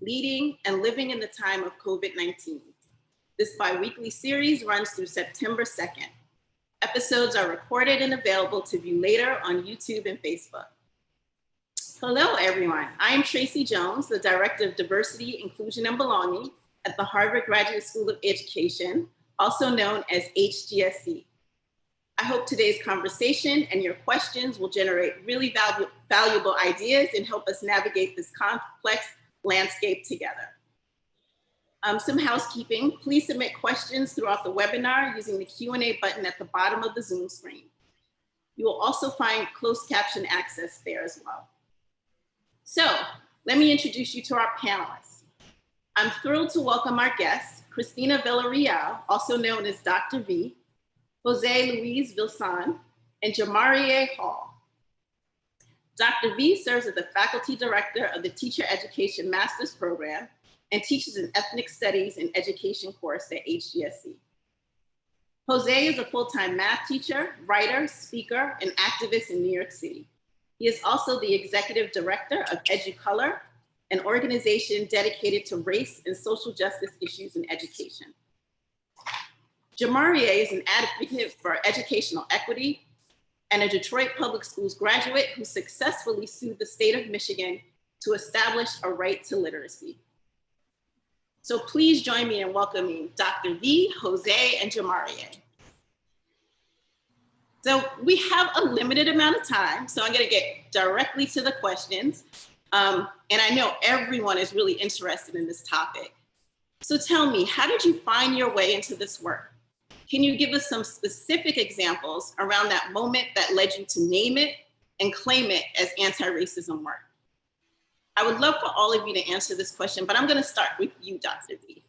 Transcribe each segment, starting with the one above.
Leading and Living in the Time of COVID-19. This bi-weekly series runs through September 2nd. Episodes are recorded and available to view later on YouTube and Facebook. Hello, everyone. I am Tracie Jones, the Director of Diversity, Inclusion, and Belonging at the Harvard Graduate School of Education, also known as HGSE. I hope today's conversation and your questions will generate really valuable ideas and help us navigate this complex landscape together. Some housekeeping, please submit questions throughout the webinar using the Q&A button at the bottom of the Zoom screen. You will also find closed caption access there as well. So let me introduce you to our panelists. I'm thrilled to welcome our guests, Cristina Villarreal, also known as Dr. V, Jose Luis Vilsan, and Jamarie Hall. Dr. V serves as the faculty director of the Teacher Education Master's Program and teaches an Ethnic Studies and Education course at HGSE. Jose is a full-time math teacher, writer, speaker, and activist in New York City. He is also the executive director of EduColor, an organization dedicated to race and social justice issues in education. Jamarie is an advocate for educational equity and a Detroit Public Schools graduate who successfully sued the state of Michigan to establish a right to literacy. So please join me in welcoming Dr. V, Jose, and Jamarie. So we have a limited amount of time, so I'm gonna get directly to the questions. And I know everyone is really interested in this topic. So tell me, how did you find your way into this work? Can you give us some specific examples around that moment that led you to name it and claim it as anti-racism work? I would love for all of you to answer this question, but I'm going to start with you, Dr. V.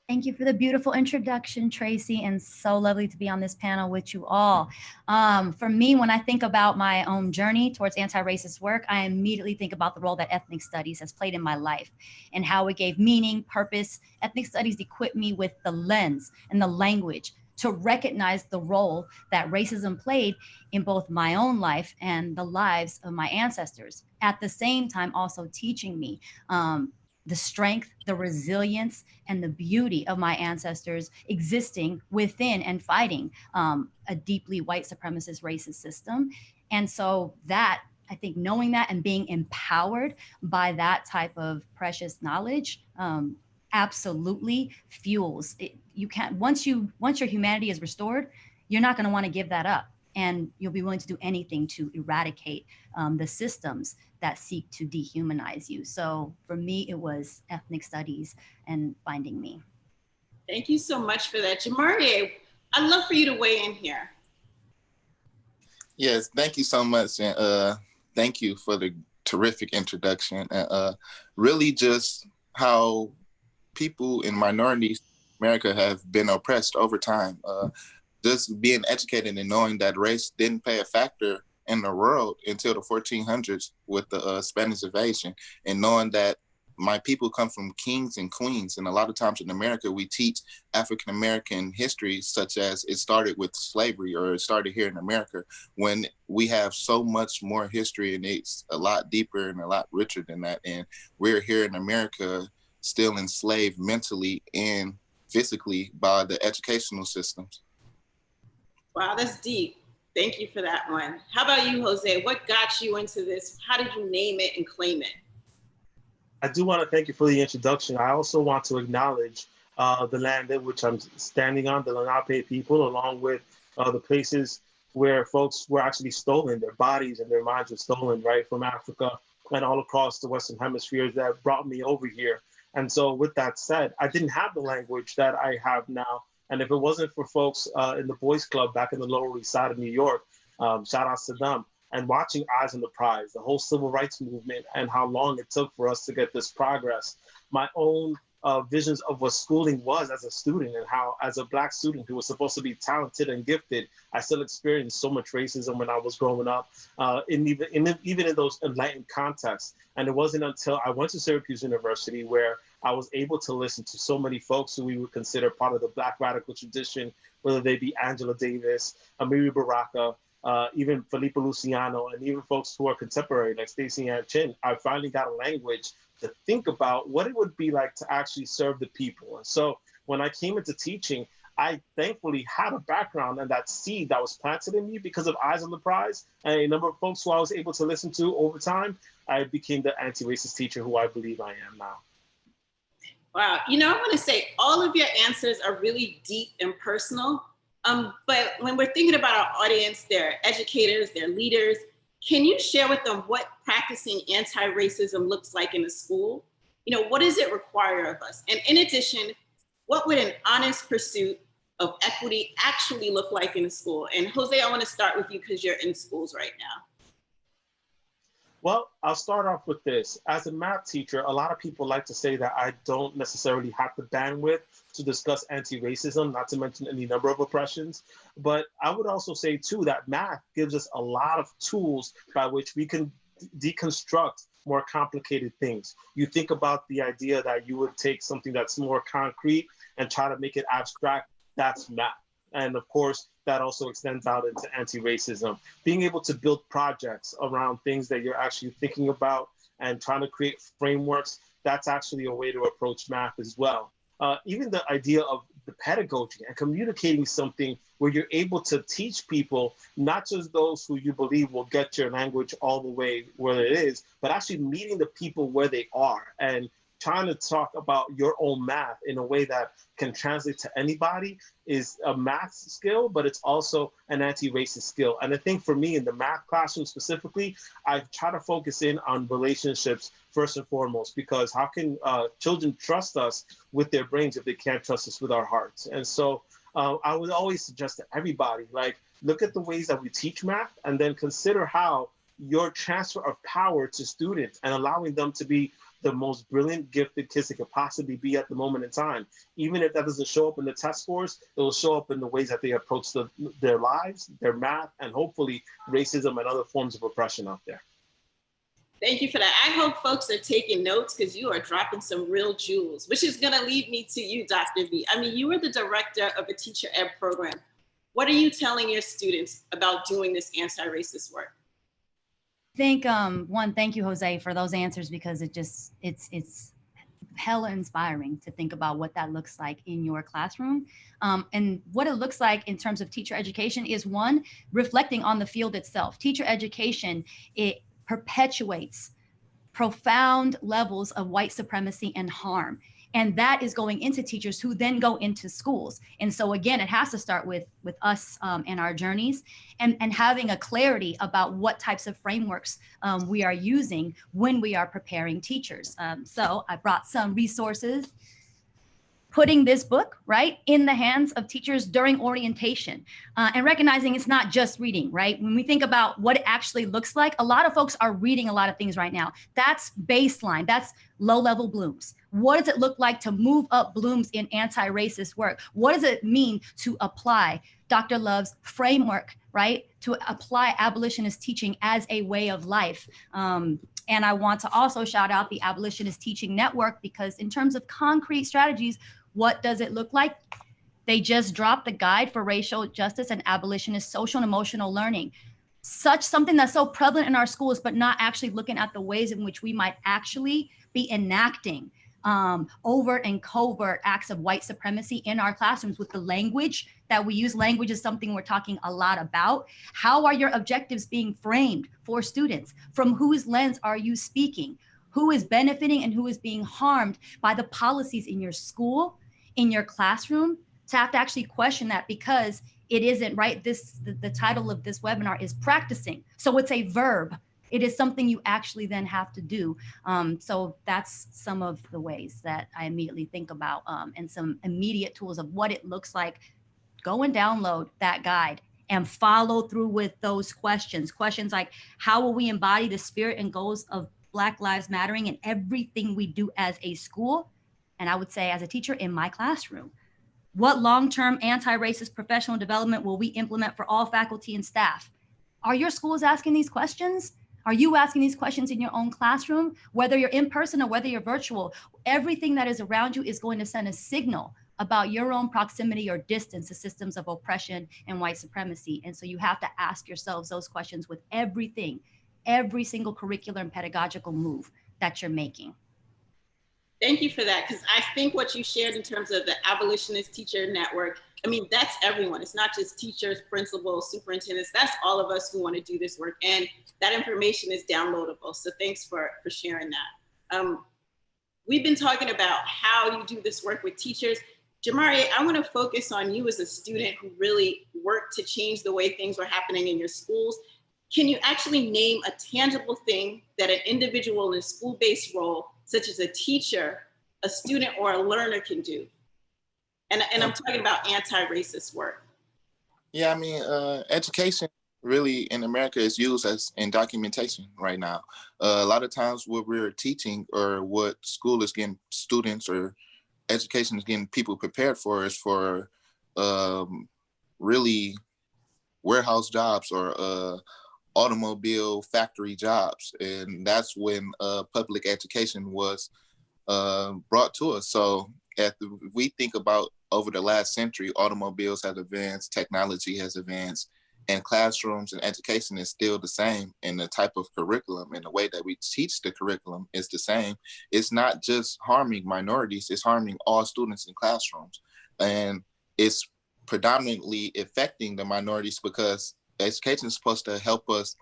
Thank you for the beautiful introduction, Tracie, and so lovely to be on this panel with you all. For me, when I think about my own journey towards anti-racist work, I immediately think about the role that ethnic studies has played in my life and how it gave meaning, purpose. Ethnic studies equipped me with the lens and the language to recognize the role that racism played in both my own life and the lives of my ancestors. At the same time, also teaching me the strength, the resilience, and the beauty of my ancestors existing within and fighting a deeply white supremacist racist system. And so that, I think knowing that and being empowered by that type of precious knowledge absolutely fuels it. You can't, once your humanity is restored, you're not going to want to give that up. And you'll be willing to do anything to eradicate the systems that seek to dehumanize you. So for me, it was ethnic studies and finding me. Thank you so much for that. Jamarie, I'd love for you to weigh in here. Yes, thank you so much. And thank you for the terrific introduction. And really just how people in minorities in America have been oppressed over time. Just being educated and knowing that race didn't play a factor in the world until the 1400s with the Spanish invasion, and knowing that my people come from kings and queens. And a lot of times in America, we teach African-American history, such as it started with slavery or it started here in America, when we have so much more history and it's a lot deeper and a lot richer than that. And we're here in America still enslaved mentally and physically by the educational systems. Wow, that's deep. Thank you for that one. How about you, Jose? What got you into this? How did you name it and claim it? I do want to thank you for the introduction. I also want to acknowledge the land in which I'm standing on, the Lenape people, along with the places where folks were actually stolen, their bodies and their minds were stolen, right, from Africa and all across the Western Hemisphere that brought me over here. And so with that said, I didn't have the language that I have now. And if it wasn't for folks in the Boys Club back in the Lower East Side of New York, shout out to them, and watching Eyes on the Prize, the whole civil rights movement and how long it took for us to get this progress, my own visions of what schooling was as a student and how, as a Black student who was supposed to be talented and gifted, I still experienced so much racism when I was growing up, even in those enlightened contexts. And it wasn't until I went to Syracuse University where I was able to listen to so many folks who we would consider part of the Black radical tradition, whether they be Angela Davis, Amiri Baraka, even Felipe Luciano, and even folks who are contemporary like Stacey Ann Chin. I finally got a language to think about what it would be like to actually serve the people. And so when I came into teaching, I thankfully had a background and that seed that was planted in me because of Eyes on the Prize and a number of folks who I was able to listen to over time. I became the anti-racist teacher who I believe I am now. Wow, I want to say all of your answers are really deep and personal. But when we're thinking about our audience, they're educators, they're leaders. Can you share with them what practicing anti-racism looks like in a school? What does it require of us? And in addition, what would an honest pursuit of equity actually look like in a school? And Jose, I want to start with you because you're in schools right now. Well, I'll start off with this. As a math teacher, a lot of people like to say that I don't necessarily have the bandwidth to discuss anti-racism, not to mention any number of oppressions. But I would also say, too, that math gives us a lot of tools by which we can deconstruct more complicated things. You think about the idea that you would take something that's more concrete and try to make it abstract. That's math. And of course, that also extends out into anti-racism. Being able to build projects around things that you're actually thinking about and trying to create frameworks, that's actually a way to approach math as well. Even the idea of the pedagogy and communicating something where you're able to teach people, not just those who you believe will get your language all the way where it is, but actually meeting the people where they are and trying to talk about your own math in a way that can translate to anybody is a math skill, but it's also an anti-racist skill. And I think for me in the math classroom specifically, I try to focus in on relationships first and foremost, because how can children trust us with their brains if they can't trust us with our hearts? And so I would always suggest to everybody, look at the ways that we teach math and then consider how your transfer of power to students and allowing them to be the most brilliant, gifted kids they could possibly be at the moment in time. Even if that doesn't show up in the test scores, it will show up in the ways that they approach their lives, their math, and hopefully racism and other forms of oppression out there. Thank you for that. I hope folks are taking notes because you are dropping some real jewels, which is going to lead me to you, Dr. V. You were the director of a teacher ed program. What are you telling your students about doing this anti-racist work? I think one, thank you, Jose, for those answers, because it's hella inspiring to think about what that looks like in your classroom. And what it looks like in terms of teacher education is, one, reflecting on the field itself. Teacher education, it perpetuates profound levels of white supremacy and harm. And that is going into teachers who then go into schools. And so again, it has to start with us and our journeys and having a clarity about what types of frameworks we are using when we are preparing teachers. So I brought some resources, putting this book right in the hands of teachers during orientation and recognizing it's not just reading, right? When we think about what it actually looks like, a lot of folks are reading a lot of things right now. That's baseline, that's low-level blooms. What does it look like to move up blooms in anti-racist work? What does it mean to apply Dr. Love's framework, right? To apply abolitionist teaching as a way of life. And I want to also shout out the Abolitionist Teaching Network, because in terms of concrete strategies, what does it look like? They just dropped the Guide for Racial Justice and Abolitionist Social and Emotional Learning. Something that's so prevalent in our schools, but not actually looking at the ways in which we might actually be enacting overt and covert acts of white supremacy in our classrooms with the language that we use. Language is something we're talking a lot about. How are your objectives being framed for students? From whose lens are you speaking? Who is benefiting and who is being harmed by the policies in your school, in your classroom? To have to actually question that, because it isn't, right? The title of this webinar is practicing. So it's a verb. It is something you actually then have to do. So that's some of the ways that I immediately think about and some immediate tools of what it looks like. Go and download that guide and follow through with those questions. Questions like, how will we embody the spirit and goals of Black Lives Mattering in everything we do as a school? And I would say as a teacher in my classroom. What long-term anti-racist professional development will we implement for all faculty and staff? Are your schools asking these questions? Are you asking these questions in your own classroom? Whether you're in person or whether you're virtual, everything that is around you is going to send a signal about your own proximity or distance to systems of oppression and white supremacy. And so you have to ask yourselves those questions with everything, every single curricular and pedagogical move that you're making. Thank you for that, because I think what you shared in terms of the abolitionist teacher network, I mean, that's everyone. It's not just teachers, principals, superintendents. That's all of us who want to do this work. And that information is downloadable. So thanks for sharing that. We've been talking about how you do this work with teachers. Jamari, I want to focus on you as a student who really worked to change the way things were happening in your schools. Can you actually name a tangible thing that an individual in a school-based role, such as a teacher, a student, or a learner can do? And I'm talking about anti-racist work. Yeah, I mean, education really in America is used as in documentation right now. A lot of times what we're teaching or what school is getting students or education is getting people prepared for is for really warehouse jobs or automobile factory jobs. And that's when public education was brought to us. So if we think about over the last century, automobiles have advanced, technology has advanced, and classrooms and education is still the same, and the type of curriculum and the way that we teach the curriculum is the same. It's not just harming minorities, it's harming all students in classrooms. And it's predominantly affecting the minorities because education is supposed to help us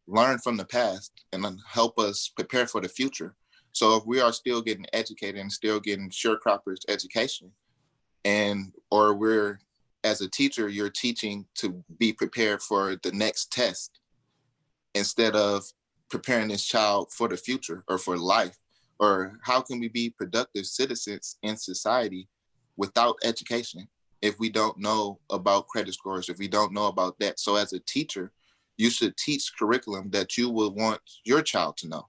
learn from the past and help us prepare for the future. So if we are still getting educated and still getting sharecroppers education, or we're, as a teacher, you're teaching to be prepared for the next test instead of preparing this child for the future or for life, or how can we be productive citizens in society without education if we don't know about credit scores, if we don't know about that? So as a teacher, you should teach curriculum that you would want your child to know.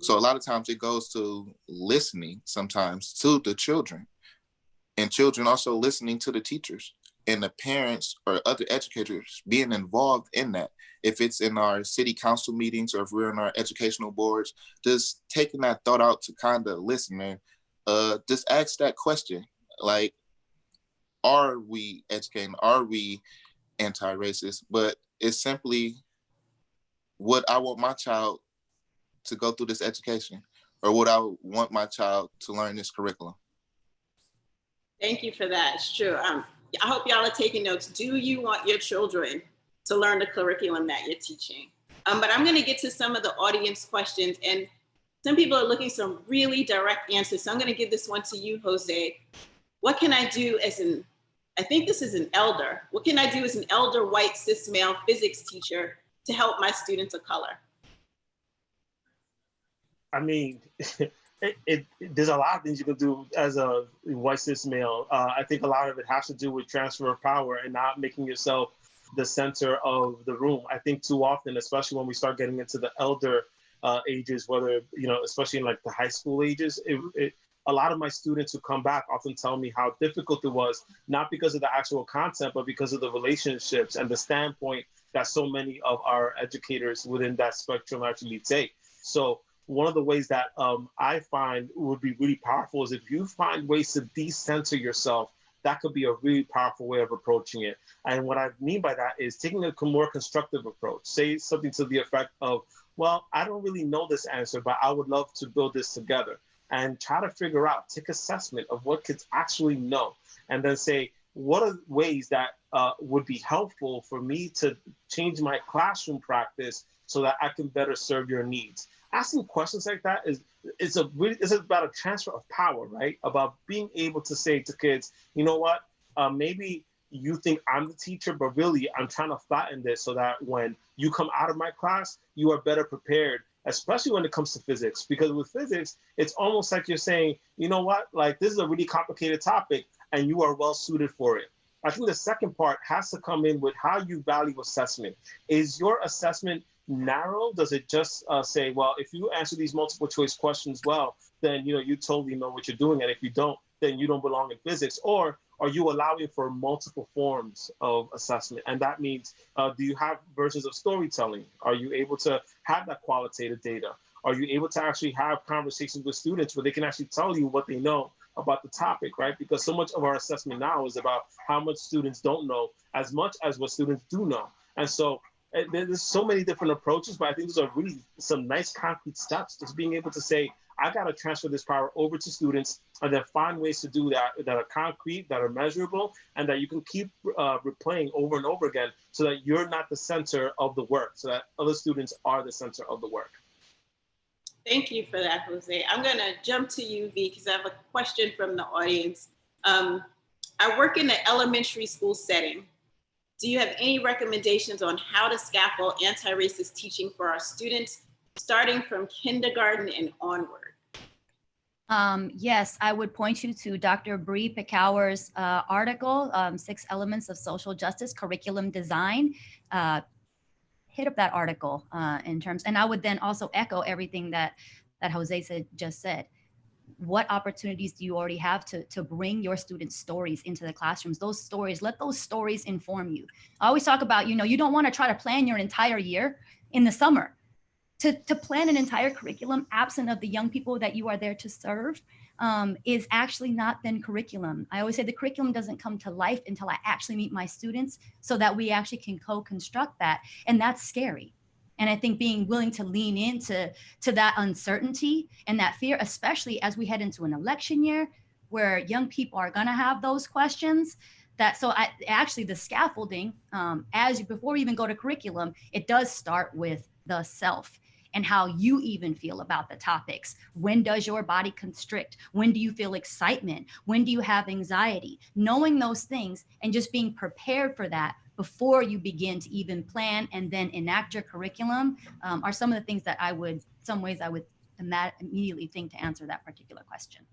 So a lot of times it goes to listening sometimes to the children, and children also listening to the teachers and the parents or other educators being involved in that. If it's in our city council meetings or if we're in our educational boards, just taking that thought out to kind of listen and just ask that question, like, are we educating? Are we anti-racist? But it's simply, would I want my child to go through this education, or would I want my child to learn this curriculum? Thank you for that. It's true. I hope y'all are taking notes. Do you want your children to learn the curriculum that you're teaching? But I'm going to get to some of the audience questions, and some people are looking for some really direct answers. So I'm going to give this one to you, Jose. What can I do as I think this is an elder. What can I do as an elder white cis male physics teacher to help my students of color? I mean, there's a lot of things you can do as a white cis male. I think a lot of it has to do with transfer of power and not making yourself the center of the room. I think too often, especially when we start getting into the elder ages, whether, especially in like the high school ages, a lot of my students who come back often tell me how difficult it was, not because of the actual content, but because of the relationships and the standpoint that so many of our educators within that spectrum actually take. So one of the ways that I find would be really powerful is if you find ways to decenter yourself. That could be a really powerful way of approaching it. And what I mean by that is taking a more constructive approach. Say something to the effect of, well, I don't really know this answer, but I would love to build this together. And try to figure out, take assessment of what kids actually know. And then say, what are ways that would be helpful for me to change my classroom practice so that I can better serve your needs? Asking questions like that is about a transfer of power, right? About being able to say to kids, you know what, maybe you think I'm the teacher, but really I'm trying to flatten this so that when you come out of my class, you are better prepared, especially when it comes to physics. Because with physics, it's almost like you're saying, you know what, like this is a really complicated topic and you are well suited for it. I think the second part has to come in with how you value assessment. Is your assessment narrow? Does it just say, well, if you answer these multiple choice questions well, then you totally know what you're doing, and if you don't, then you don't belong in physics? Or are you allowing for multiple forms of assessment? And that means, do you have versions of storytelling? Are you able to have that qualitative data? Are you able to actually have conversations with students where they can actually tell you what they know about the topic, right? Because so much of our assessment now is about how much students don't know as much as what students do know. And so there's so many different approaches, but I think those are really some nice concrete steps. Just being able to say, I got to transfer this power over to students and then find ways to do that that are concrete, that are measurable, and that you can keep replaying over and over again so that you're not the center of the work, so that other students are the center of the work. Thank you for that, Jose. I'm going to jump to you, V, because I have a question from the audience. I work in the elementary school setting. Do you have any recommendations on how to scaffold anti-racist teaching for our students, starting from kindergarten and onward? Yes, I would point you to Dr. Bree Picower's article, 6 Elements of Social Justice Curriculum Design. Hit up that article in terms, and I would then also echo everything that Jose just said. What opportunities do you already have to bring your students' stories into the classrooms? Those stories, let those stories inform you. I always talk about, you don't want to try to plan your entire year in the summer. To plan an entire curriculum absent of the young people that you are there to serve is actually not then curriculum. I always say the curriculum doesn't come to life until I actually meet my students so that we actually can co-construct that. And that's scary. And I think being willing to lean into that uncertainty and that fear, especially as we head into an election year where young people are going to have those questions, actually the scaffolding, before we even go to curriculum, it does start with the self and how you even feel about the topics. When does your body constrict? When do you feel excitement? When do you have anxiety? Knowing those things and just being prepared for that before you begin to even plan and then enact your curriculum are some of the things that I would immediately think to answer that particular question.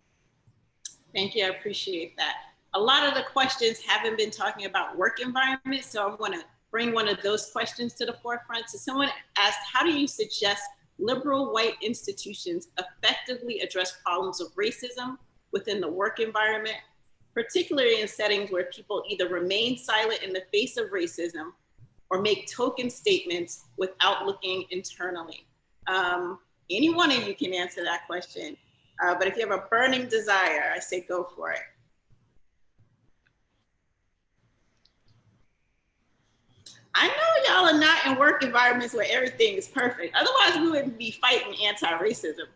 Thank you, I appreciate that. A lot of the questions haven't been talking about work environment, so I'm gonna bring one of those questions to the forefront. So someone asked, how do you suggest liberal white institutions effectively address problems of racism within the work environment, particularly in settings where people either remain silent in the face of racism or make token statements without looking internally? Any one of you can answer that question, but if you have a burning desire, I say go for it. I know y'all are not in work environments where everything is perfect. Otherwise, we wouldn't be fighting anti-racism.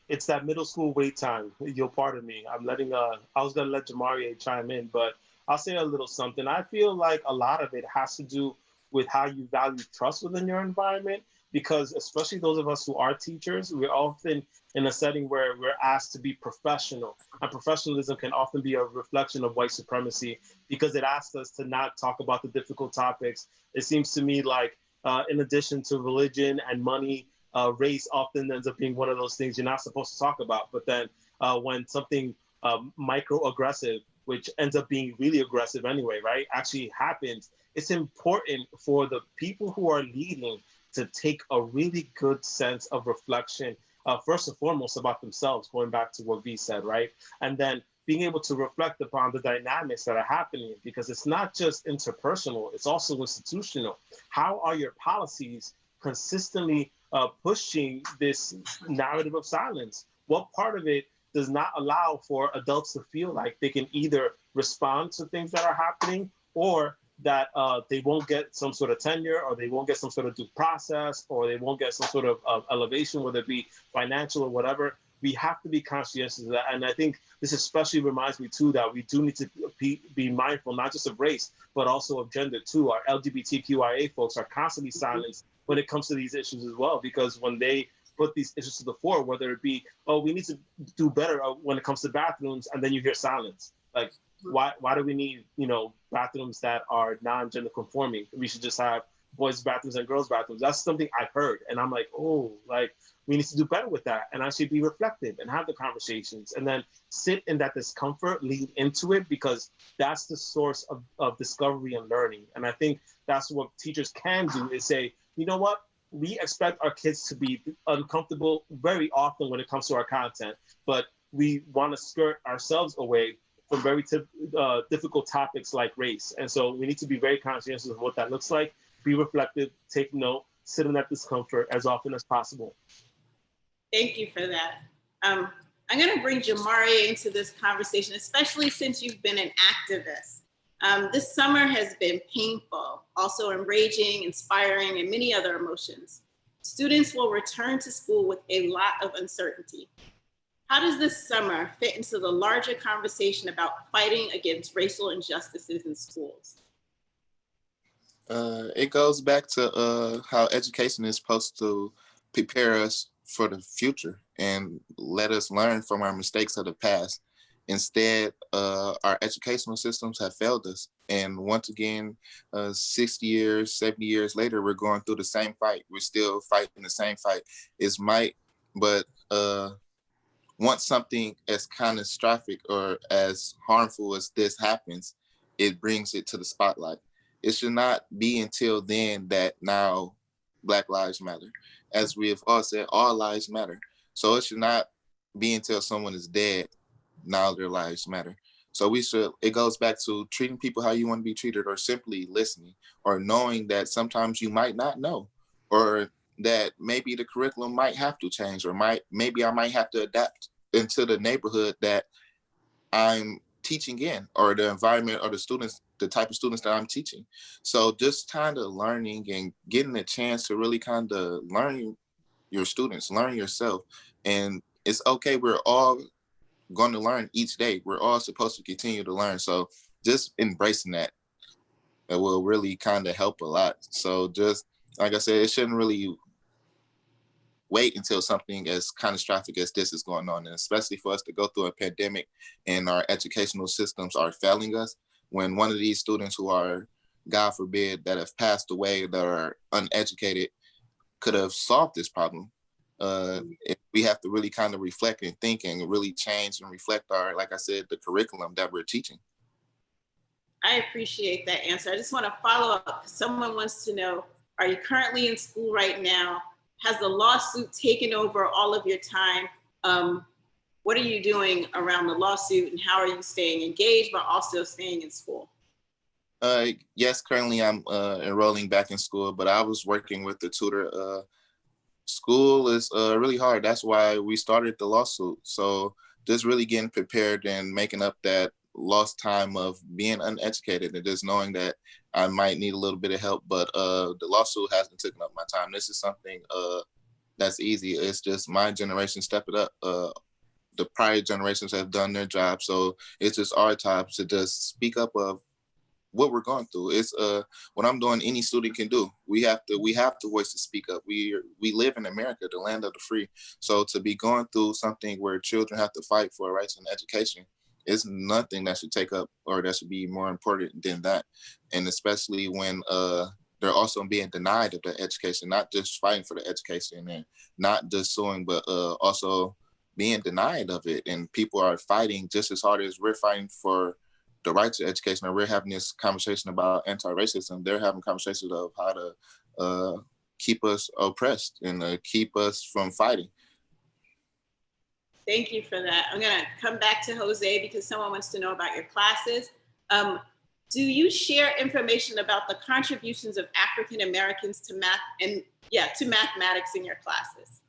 It's that middle school wait time. You'll pardon me. I was gonna let Jamarie chime in, but I'll say a little something. I feel like a lot of it has to do with how you value trust within your environment, because especially those of us who are teachers, we're often in a setting where we're asked to be professional. And professionalism can often be a reflection of white supremacy because it asks us to not talk about the difficult topics. It seems to me like in addition to religion and money, race often ends up being one of those things you're not supposed to talk about. But then when something microaggressive, which ends up being really aggressive anyway, right, actually happens, it's important for the people who are leading to take a really good sense of reflection, first and foremost about themselves, going back to what V said, right? And then being able to reflect upon the dynamics that are happening, because it's not just interpersonal, it's also institutional. How are your policies consistently pushing this narrative of silence? What part of it does not allow for adults to feel like they can either respond to things that are happening, or that they won't get some sort of tenure, or they won't get some sort of due process, or they won't get some sort of elevation, whether it be financial or whatever? We have to be conscientious of that. And I think this especially reminds me too that we do need to be mindful, not just of race, but also of gender too. Our LGBTQIA folks are constantly silenced when it comes to these issues as well, because when they put these issues to the fore, whether it be, oh, we need to do better when it comes to bathrooms, and then you hear silence. Like, why do we need, bathrooms that are non-gender conforming? We should just have boys' bathrooms and girls' bathrooms. That's something I've heard. And I'm like, oh, like, we need to do better with that. And actually be reflective and have the conversations, and then sit in that discomfort, lead into it, because that's the source of discovery and learning. And I think that's what teachers can do, is say, you know what? We expect our kids to be uncomfortable very often when it comes to our content, but we want to skirt ourselves away from very difficult topics like race. And so we need to be very conscientious of what that looks like, be reflective, take note, sit in that discomfort as often as possible. Thank you for that. I'm going to bring Jamarie into this conversation, especially since you've been an activist. This summer has been painful, also enraging, inspiring, and many other emotions. Students will return to school with a lot of uncertainty. How does this summer fit into the larger conversation about fighting against racial injustices in schools? It goes back to how education is supposed to prepare us for the future and let us learn from our mistakes of the past. Instead, our educational systems have failed us. And once again, 60 years, 70 years later, we're going through the same fight. We're still fighting the same fight. It's might, but once something as catastrophic or as harmful as this happens, it brings it to the spotlight. It should not be until then that now Black Lives Matter. As we have all said, all lives matter. So it should not be until someone is dead, now their lives matter. So it goes back to treating people how you want to be treated, or simply listening, or knowing that sometimes you might not know, or that maybe the curriculum might have to change, or maybe I might have to adapt into the neighborhood that I'm teaching in, or the environment, or the students, the type of students that I'm teaching. So just kind of learning and getting a chance to really kind of learn your students, learn yourself. And it's okay, we're all going to learn each day. We're all supposed to continue to learn. So just embracing that, it will really kind of help a lot. So just, like I said, it shouldn't really wait until something as catastrophic as this is going on, and especially for us to go through a pandemic and our educational systems are failing us, when one of these students who are, God forbid, that have passed away, that are uneducated, could have solved this problem. We have to really kind of reflect and think and really change and reflect our, like I said, the curriculum that we're teaching. I appreciate that answer. I just want to follow up. Someone wants to know, are you currently in school right now? Has the lawsuit taken over all of your time? What are you doing around the lawsuit, and how are you staying engaged but also staying in school? Yes, currently I'm enrolling back in school, but I was working with the tutor. School is really hard. That's why we started the lawsuit. So just really getting prepared and making up that lost time of being uneducated, and just knowing that I might need a little bit of help, but the lawsuit hasn't taken up my time. This is something that's easy. It's just my generation step it up. The prior generations have done their job. So it's just our time to just speak up of what we're going through. It's what I'm doing, any student can do. We have the voice to speak up. We live in America, the land of the free. So to be going through something where children have to fight for rights and education is nothing that should take up, or that should be more important than that. And especially when they're also being denied of the education, not just fighting for the education and not just suing, but also being denied of it. And people are fighting just as hard as we're fighting for the right to education, or we're having this conversation about anti-racism. They're having conversations of how to keep us oppressed and keep us from fighting. Thank you for that. I'm gonna come back to Jose because someone wants to know about your classes. Do you share information about the contributions of African Americans to math and to mathematics in your classes?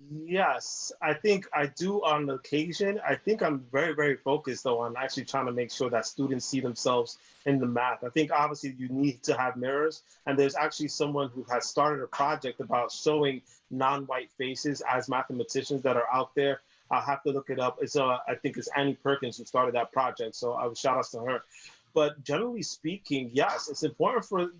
Yes, I think I do on occasion. I think I'm very, very focused though on actually trying to make sure that students see themselves in the math. I think obviously you need to have mirrors, and there's actually someone who has started a project about showing non-white faces as mathematicians that are out there. I'll have to look it up. It's I think it's Annie Perkins who started that project, so I would shout out to her. But generally speaking, yes, it's important for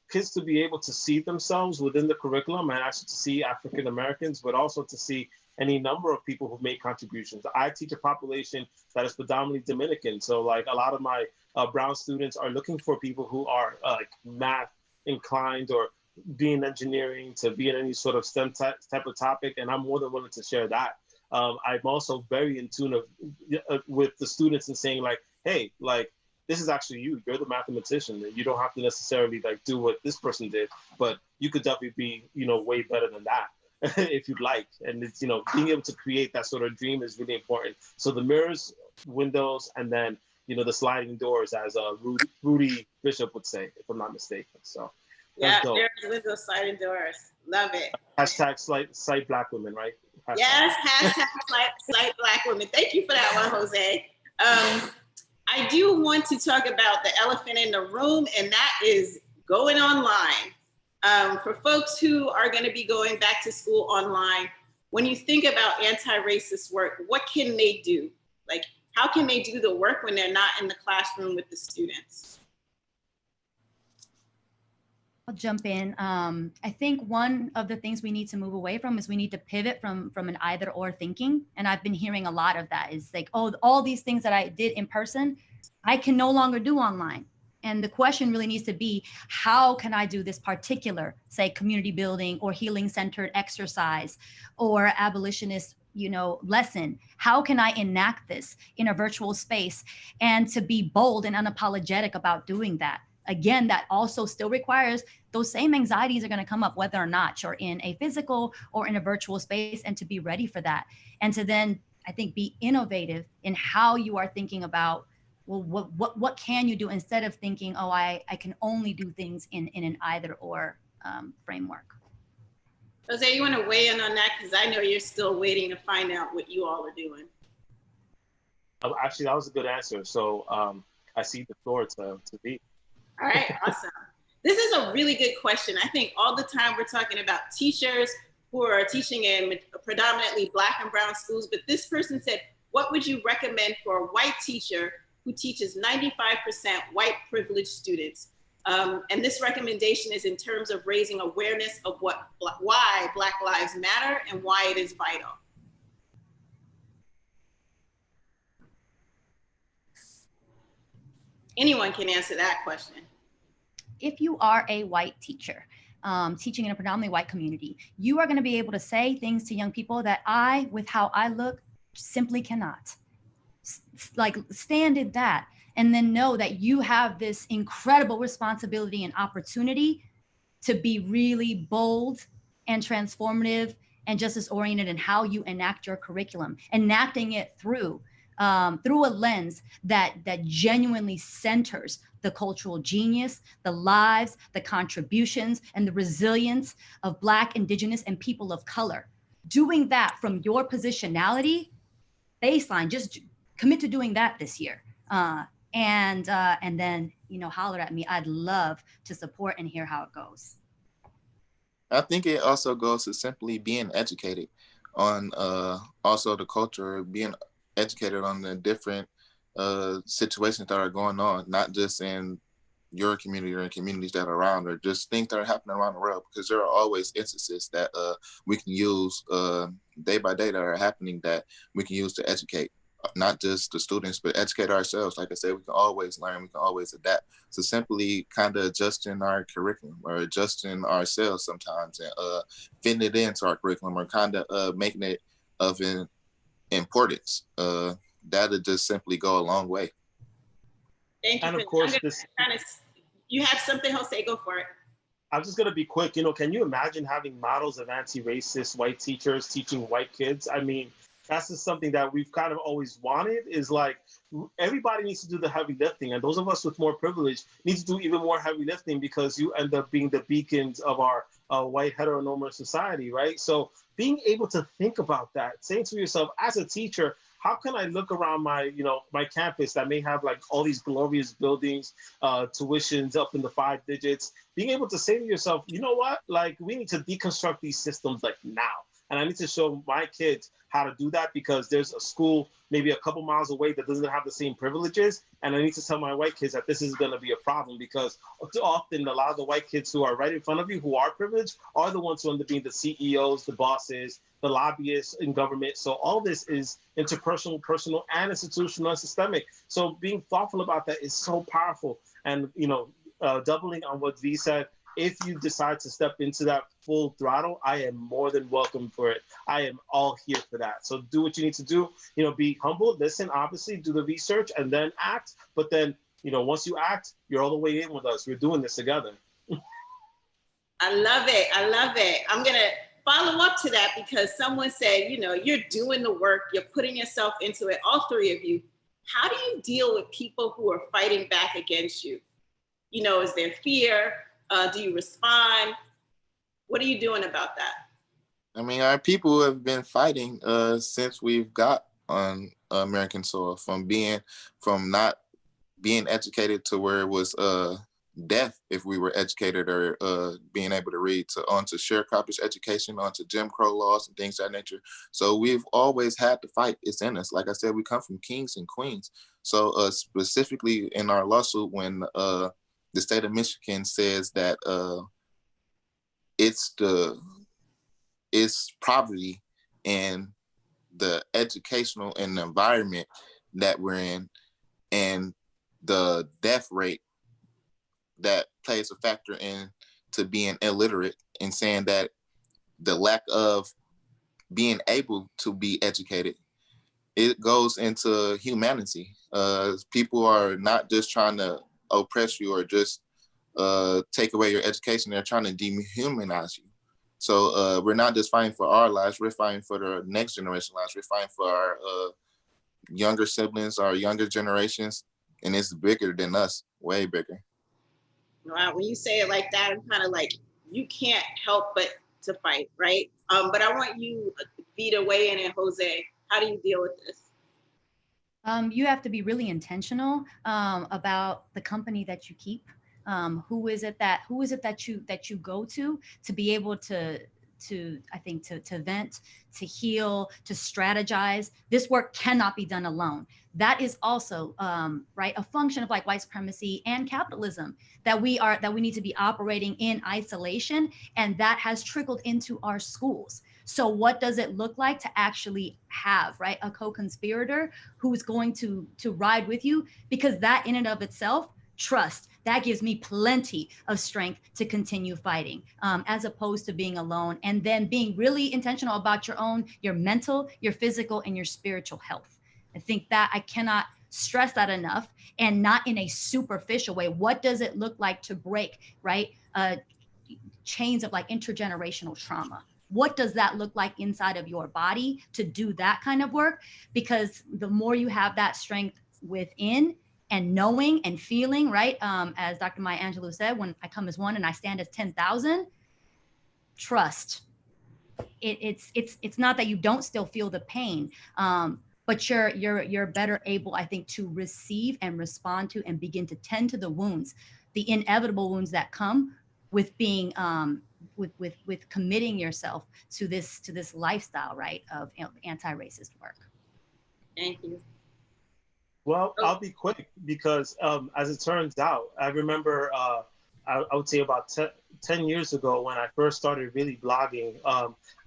kids to be able to see themselves within the curriculum, and actually to see African Americans, but also to see any number of people who make contributions. I teach a population that is predominantly Dominican. So like a lot of my brown students are looking for people who are like math inclined, or be in engineering, to be in any sort of STEM type of topic. And I'm more than willing to share that. I'm also very in tune with the students and saying like, hey, like, this is actually you're the mathematician. You don't have to necessarily like do what this person did, but you could definitely be, way better than that if you'd like. And it's, being able to create that sort of dream is really important. So the mirrors, windows, and then, the sliding doors, as Rudy Bishop would say, if I'm not mistaken. So yeah, there's windows, sliding doors. Love it. Hashtag cite Black women, right? Hashtag. Yes, hashtag cite Black women. Thank you for that one, Jose. I do want to talk about the elephant in the room, and that is going online. For folks who are going to be going back to school online, when you think about anti-racist work, what can they do? Like, how can they do the work when they're not in the classroom with the students? I'll jump in. I think one of the things we need to move away from is we need to pivot from an either or thinking. And I've been hearing a lot of that is like, oh, all these things that I did in person, I can no longer do online. And the question really needs to be, how can I do this particular, say, community building or healing centered exercise or abolitionist, lesson? How can I enact this in a virtual space and to be bold and unapologetic about doing that? Again, that also still requires those same anxieties are going to come up, whether or not you're in a physical or in a virtual space, and to be ready for that. And to then, I think, be innovative in how you are thinking about, well, what can you do instead of thinking, oh, I can only do things in an either or framework. Jose, you want to weigh in on that? Because I know you're still waiting to find out what you all are doing. Actually, that was a good answer. So I see the floor to be. All right, awesome. This is a really good question. I think all the time we're talking about teachers who are teaching in predominantly Black and brown schools, but this person said, what would you recommend for a white teacher who teaches 95% white privileged students? And this recommendation is in terms of raising awareness of why Black lives matter and why it is vital. Anyone can answer that question. If you are a white teacher teaching in a predominantly white community, you are going to be able to say things to young people that I, with how I look, simply cannot. Like, stand at that, and then know that you have this incredible responsibility and opportunity to be really bold and transformative and justice oriented in how you enact your curriculum, enacting it through a lens that genuinely centers the cultural genius, the lives, the contributions, and the resilience of Black, Indigenous, and people of color. Doing that from your positionality baseline, just commit to doing that this year. And then, holler at me. I'd love to support and hear how it goes. I think it also goes to simply being educated on also the culture, being educated on the different situations that are going on, not just in your community or in communities that are around, or just things that are happening around the world, because there are always instances that we can use day by day that are happening that we can use to educate not just the students, but educate ourselves. Like I said, we can always learn, we can always adapt. So simply kind of adjusting our curriculum or adjusting ourselves sometimes and fitting it into our curriculum or kind of making it of an importance. That'll just simply go a long way. Thank you. And of course, you have something, Jose, go for it. I'm just going to be quick. Can you imagine having models of anti-racist white teachers teaching white kids? I mean, that's just something that we've kind of always wanted, is like, everybody needs to do the heavy lifting. And those of us with more privilege need to do even more heavy lifting, because you end up being the beacons of our white heteronormative society, right? So being able to think about that, saying to yourself as a teacher, how can I look around my campus that may have like all these glorious buildings, tuitions up in the 5 digits, being able to say to yourself, you know what, like, we need to deconstruct these systems like now. And I need to show my kids how to do that, because there's a school maybe a couple miles away that doesn't have the same privileges. And I need to tell my white kids that this is going to be a problem, because too often a lot of the white kids who are right in front of you, who are privileged, are the ones who end up being the CEOs, the bosses, the lobbyists in government. So all this is interpersonal, personal, and institutional and systemic. So being thoughtful about that is so powerful. And, doubling on what V said, if you decide to step into that full throttle, I am more than welcome for it. I am all here for that. So do what you need to do. Be humble, listen, obviously, do the research, and then act. But then, once you act, you're all the way in with us. We're doing this together. I love it. I love it. I'm going to follow up to that, because someone said, you're doing the work, you're putting yourself into it, all three of you. How do you deal with people who are fighting back against you? Is there fear? Do you respond? What are you doing about that? I mean, our people have been fighting since we've got on American soil, from not being educated to where it was death if we were educated or being able to read, onto sharecroppers education, onto Jim Crow laws and things of that nature. So we've always had to fight. It's in us. Like I said, we come from kings and queens. So specifically in our lawsuit, when the state of Michigan says that it's poverty and the educational and the environment that we're in and the death rate that plays a factor in to being illiterate, and saying that the lack of being able to be educated, it goes into humanity. People are not just trying to oppress you or just take away your education. They're trying to dehumanize you. So we're not just fighting for our lives, we're fighting for the next generation lives. We're fighting for our younger siblings, our younger generations, and it's bigger than us, way bigger. Wow, when you say it like that, I'm kind of like, you can't help but to fight, right? But I want you, Vita, weigh in, and Jose, how do you deal with this? You have to be really intentional about the company that you keep. Who is it that you go to be able to vent, to heal, to strategize. This work cannot be done alone. That is also right, a function of like white supremacy and capitalism, that we need to be operating in isolation, and that has trickled into our schools. So what does it look like to actually have, right, a co-conspirator who's going to ride with you? Because that in and of itself, trust, that gives me plenty of strength to continue fighting, as opposed to being alone, and then being really intentional about your mental, your physical, and your spiritual health. I think that I cannot stress that enough, and not in a superficial way. What does it look like to break, right, chains of like intergenerational trauma? What does that look like inside of your body to do that kind of work? Because the more you have that strength within, and knowing and feeling, right? As Dr. Maya Angelou said, when I come as one and I stand as 10,000, trust. It's not that you don't still feel the pain, but you're better able, I think, to receive and respond to and begin to tend to the wounds, the inevitable wounds that come with being with committing yourself to this lifestyle, right, of anti-racist work. Thank you. Well, I'll be quick because as it turns out, I remember I would say about 10 years ago when I first started really blogging,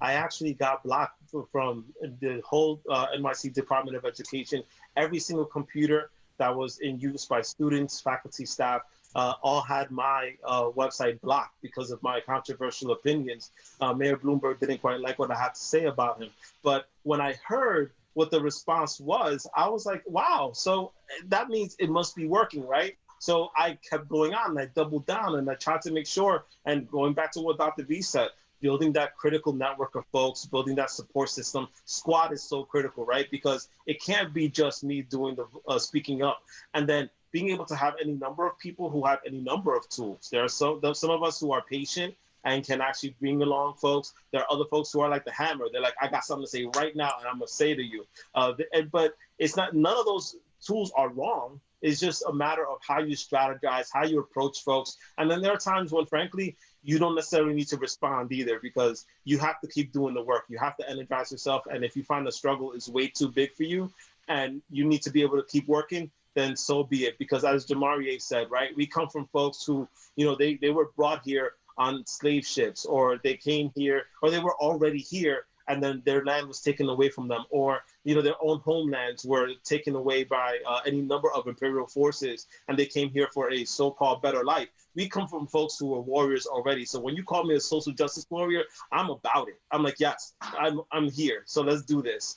I actually got blocked from the whole NYC Department of Education. Every single computer that was in use by students, faculty, staff, all had my website blocked because of my controversial opinions. Mayor Bloomberg didn't quite like what I had to say about him. But when I heard what the response was, I was like, wow, so that means it must be working, right? So I kept going on and I doubled down and I tried to make sure, and going back to what Dr. V said, building that critical network of folks, building that support system. Squad is so critical, right? Because it can't be just me doing the speaking up. And then being able to have any number of people who have any number of tools. There are some of us who are patient and can actually bring along folks. There are other folks who are like the hammer. They're like, I got something to say right now, and I'm gonna say to you. But it's not, none of those tools are wrong. It's just a matter of how you strategize, how you approach folks. And then there are times when, frankly, you don't necessarily need to respond either, because you have to keep doing the work. You have to energize yourself. And if you find the struggle is way too big for you and you need to be able to keep working, then so be it. Because as Jamarie said, right, we come from folks who, you know, they were brought here on slave ships, or they came here, or they were already here, and then their land was taken away from them, or, you know, their own homelands were taken away by any number of imperial forces, and they came here for a so-called better life. We come from folks who were warriors already. So when you call me a social justice warrior, I'm about it. I'm like, yes, I'm here. So let's do this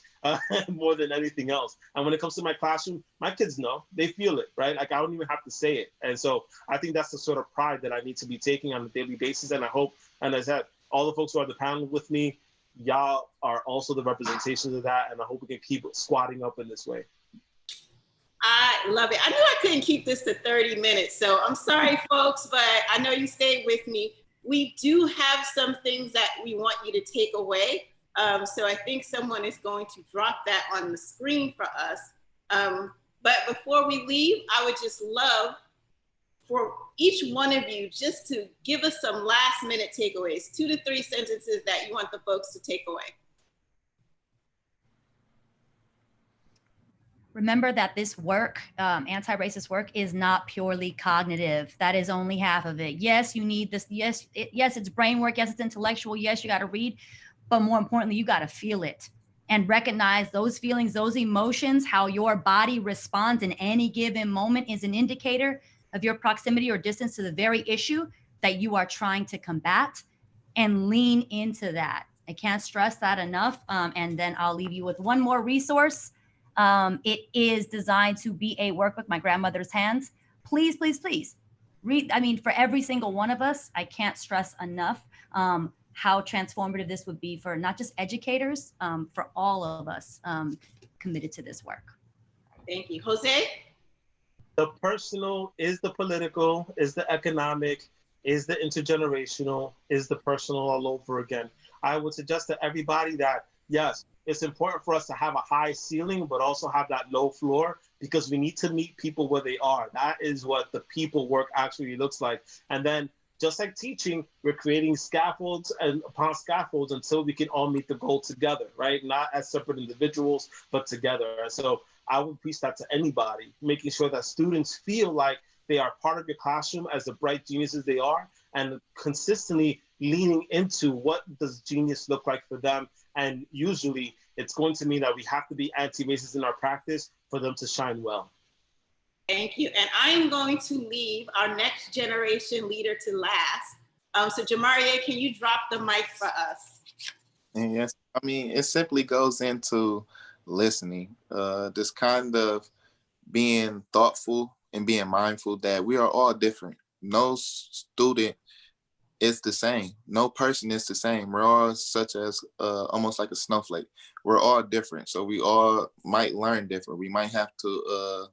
more than anything else. And when it comes to my classroom, my kids know, they feel it, right? Like I don't even have to say it. And so I think that's the sort of pride that I need to be taking on a daily basis. And I hope, and as I said, all the folks who are on the panel with me, y'all are also the representations of that. And I hope we can keep squatting up in this way. I love it. I knew I couldn't keep this to 30 minutes. So I'm sorry, folks, but I know you stayed with me. We do have some things that we want you to take away. So I think someone is going to drop that on the screen for us. But before we leave, I would just love for each one of you just to give us some last minute takeaways, 2 to 3 sentences that you want the folks to take away. Remember that this work, anti-racist work, is not purely cognitive. That is only half of it. Yes, you need this. Yes, yes, it's brain work. Yes, it's intellectual. Yes, you got to read, but more importantly, you got to feel it and recognize those feelings, those emotions, how your body responds in any given moment is an indicator of your proximity or distance to the very issue that you are trying to combat, and lean into that. I can't stress that enough. And then I'll leave you with one more resource. It is designed to be a workbook, My Grandmother's Hands. Please, please, please read. I mean, for every single one of us, I can't stress enough how transformative this would be for not just educators, for all of us committed to this work. Thank you. Jose? The personal is the political, is the economic, is the intergenerational, is the personal all over again. I would suggest to everybody that, yes, it's important for us to have a high ceiling, but also have that low floor, because we need to meet people where they are. That is what the people work actually looks like. And then, just like teaching, we're creating scaffolds and upon scaffolds until we can all meet the goal together, right? Not as separate individuals, but together. And so I would preach that to anybody, making sure that students feel like they are part of your classroom as the bright geniuses they are, and consistently leaning into what does genius look like for them. And usually it's going to mean that we have to be anti-racist in our practice for them to shine well. Thank you. And I'm going to leave our next generation leader to last. So Jamaria, can you drop the mic for us? And yes, I mean, it simply goes into listening, this kind of being thoughtful and being mindful that we are all different. No student is the same. No person is the same. We're all such as almost like a snowflake. We're all different. So we all might learn different. We might have to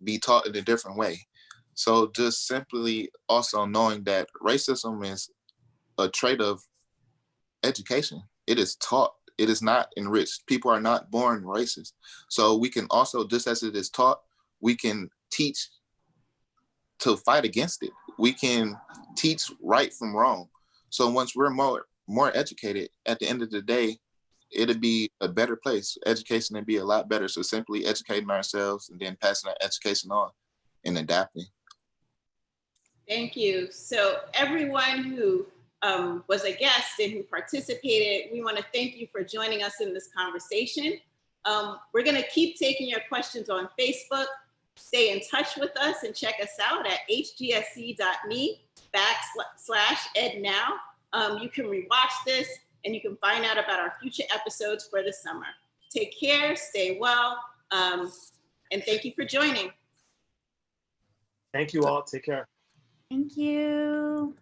be taught in a different way. So just simply also knowing that racism is a trait of education. It is taught. It is not enriched. People are not born racist. So we can also, just as it is taught, we can teach to fight against it. We can teach right from wrong. So once we're more educated, at the end of the day, it'll be a better place. Education will be a lot better. So simply educating ourselves and then passing our education on and adapting. Thank you. So everyone who was a guest and who participated, we want to thank you for joining us in this conversation. We're going to keep taking your questions on Facebook. Stay in touch with us and check us out at hgsc.me/ednow. You can rewatch this and you can find out about our future episodes for the summer. Take care, stay well, and thank you for joining. Thank you all. Take care. Thank you.